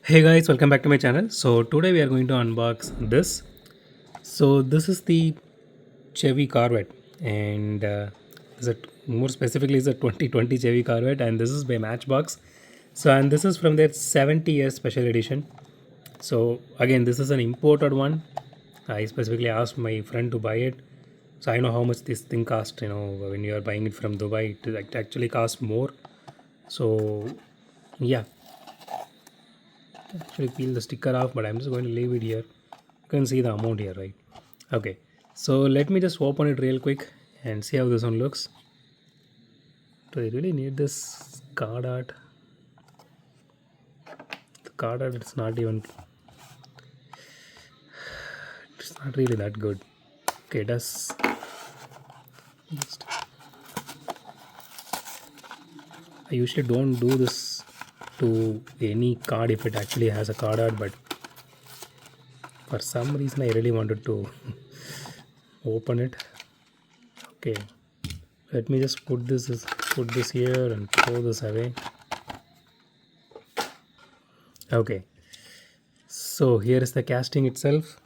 Hey guys, welcome back to my channel. So today we are going to unbox this. So this is the Chevy Corvette, and is it more specifically is a 2020 Chevy Corvette, and this is by Matchbox. So and this is from their 70-year special edition. So again, this is an imported one. I specifically asked my friend to buy it, so I know how much this thing cost. When you are buying it from Dubai, it actually costs more. So yeah, actually peel the sticker off, but I'm just going to leave it here. You can see the amount here, right? Okay, so let me just open it real quick and see how this one looks. Do I really need this card art? The card art, it's not really that good. Okay, just, I usually don't do this to any card if it actually has a card art, but for some reason I really wanted to open it. Okay, let me just put this here and throw this away. Okay, so here is the casting itself.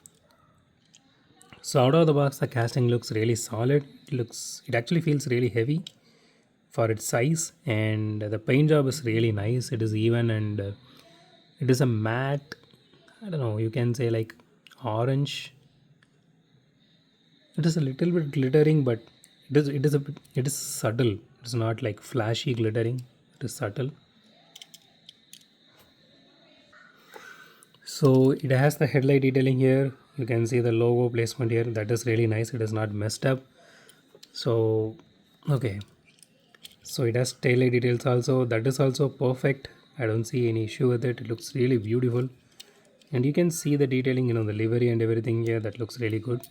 So out of the box the casting looks really solid. It actually feels really heavy for its size, and the paint job is really nice. It is even, and it is a matte, I don't know, you can say like orange. It is a little bit glittering, but it is subtle. It's not like flashy glittering. It is subtle. So it has the headlight detailing here. You can see the logo placement here. That is really nice. It is not messed up. So okay. So it has taillight details also. That is also perfect. I don't see any issue with it. It looks really beautiful. And you can see the detailing, the livery and everything here. That looks really good.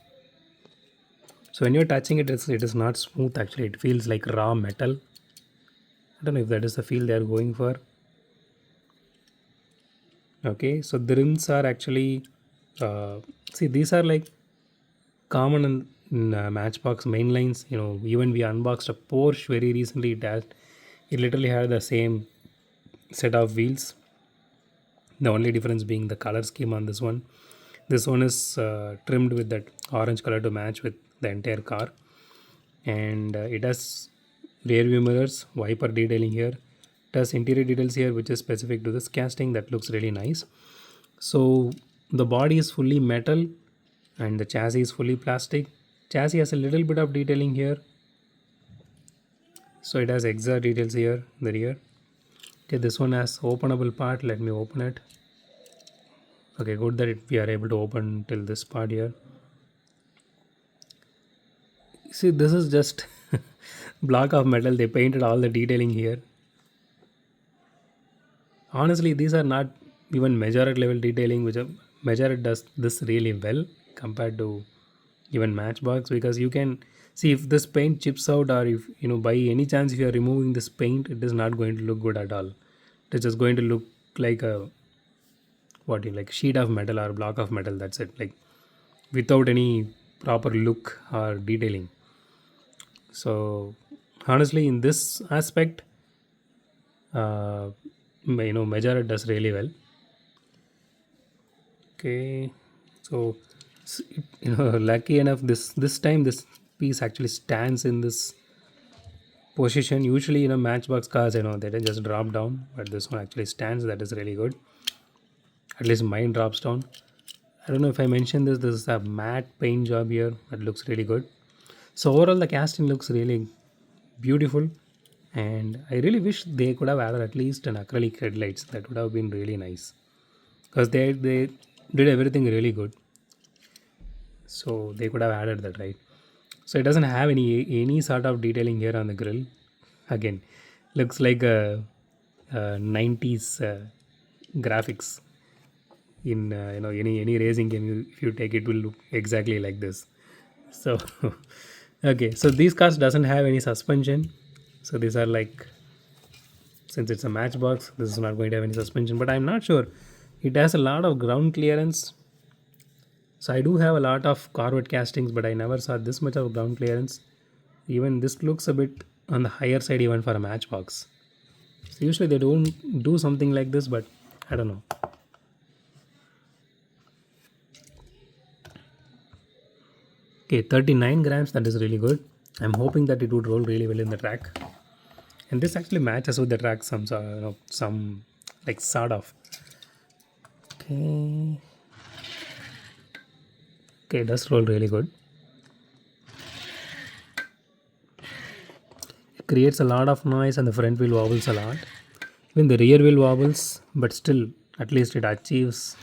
So when you're touching it, it is not smooth actually. It feels like raw metal. I don't know if that is the feel they are going for. Okay, so the rims are actually see, these are like common in Matchbox main lines. Even we unboxed a Porsche very recently. It literally had the same set of wheels. The only difference being the color scheme on this one. This one is trimmed with that orange color to match with the entire car, and it has rear view mirrors, wiper detailing here. It has interior details here, which is specific to this casting. That looks really nice. So the body is fully metal, and the chassis is fully plastic. Chassis has a little bit of detailing here, so it has extra details here in the rear. Okay, this one has openable part. Let me open it. Okay, good that we are able to open till this part here. See, this is just block of metal. They painted all the detailing here. Honestly, these are not even majorette level detailing, which majorette does this really well compared to even Matchbox, because you can see if this paint chips out, or if by any chance if you are removing this paint, it is not going to look good at all. It is just going to look like a like sheet of metal or block of metal. That's it, like without any proper look or detailing. So honestly, in this aspect, uh, majorette does really well. Okay, so lucky enough, this time this piece actually stands in this position. Usually, Matchbox cars, they don't just drop down, but this one actually stands. That is really good. At least mine drops down. I don't know if I mentioned this. This is a matte paint job here. That looks really good. So overall, the casting looks really beautiful, and I really wish they could have added at least an acrylic headlights. That would have been really nice, because they did everything really good. So they could have added that, right? So it doesn't have any sort of detailing here on the grill. Again, looks like a 90s graphics in any racing game. If you take it, will look exactly like this. So okay, so these cars doesn't have any suspension. So these are like, since it's a Matchbox, this is not going to have any suspension. But I'm not sure. It has a lot of ground clearance. So I do have a lot of Corvette castings, but I never saw this much of ground clearance. Even this looks a bit on the higher side even for a Matchbox. So usually they don't do something like this, but I don't know. Okay, 39 grams, that is really good. I'm hoping that it would roll really well in the track. And this actually matches with the track some like sort of. Okay. Okay, it does roll really good. It creates a lot of noise and the front wheel wobbles a lot. Even the rear wheel wobbles, but still, at least it achieves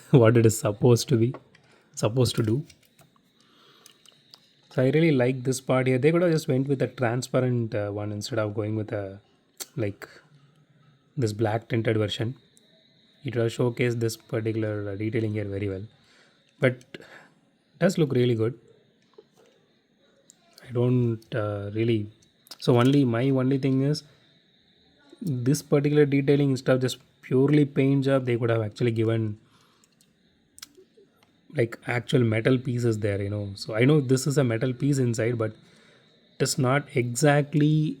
what it is supposed to do. So I really like this part here. They could have just went with a transparent one instead of going with a like this black tinted version. It will showcase this particular detailing here very well, but does look really good. I don't really. So only thing is this particular detailing instead of just purely paint job, they could have actually given like actual metal pieces there. So I know this is a metal piece inside, but it's not exactly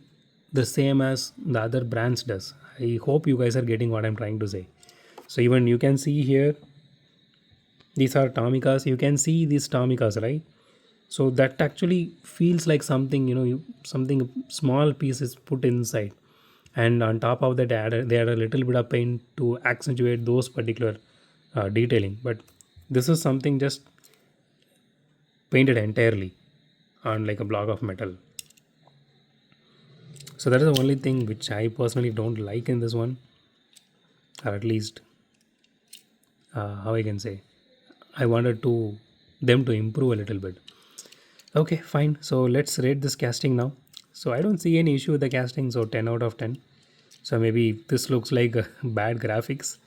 the same as the other brands does. I hope you guys are getting what I'm trying to say. So even you can see here, these are Tomicas. You can see these Tomicas, right? So that actually feels like something, something small piece is put inside, and on top of that, they add a little bit of paint to accentuate those particular detailing. But this is something just painted entirely on like a block of metal. So that is the only thing which I personally don't like in this one, or at least how I can say, I wanted to them to improve a little bit. Okay, fine. So let's rate this casting now. So I don't see any issue with the casting. So 10 out of 10. So maybe this looks like bad graphics,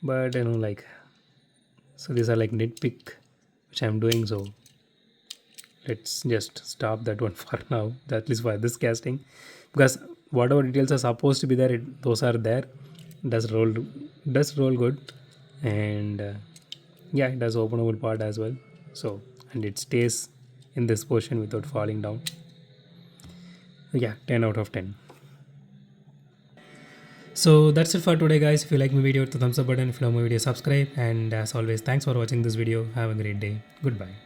but like, so these are like nitpick which I'm doing. So let's just stop that one for now, at least for this casting, because whatever details are supposed to be there, those are there. Does roll good, and yeah, it does openable part as well. So, and it stays in this portion without falling down. Yeah, 10 out of 10. So that's it for today, guys. If you like my video, hit the thumbs up button. If you love my video, subscribe. And as always, thanks for watching this video. Have a great day. Goodbye.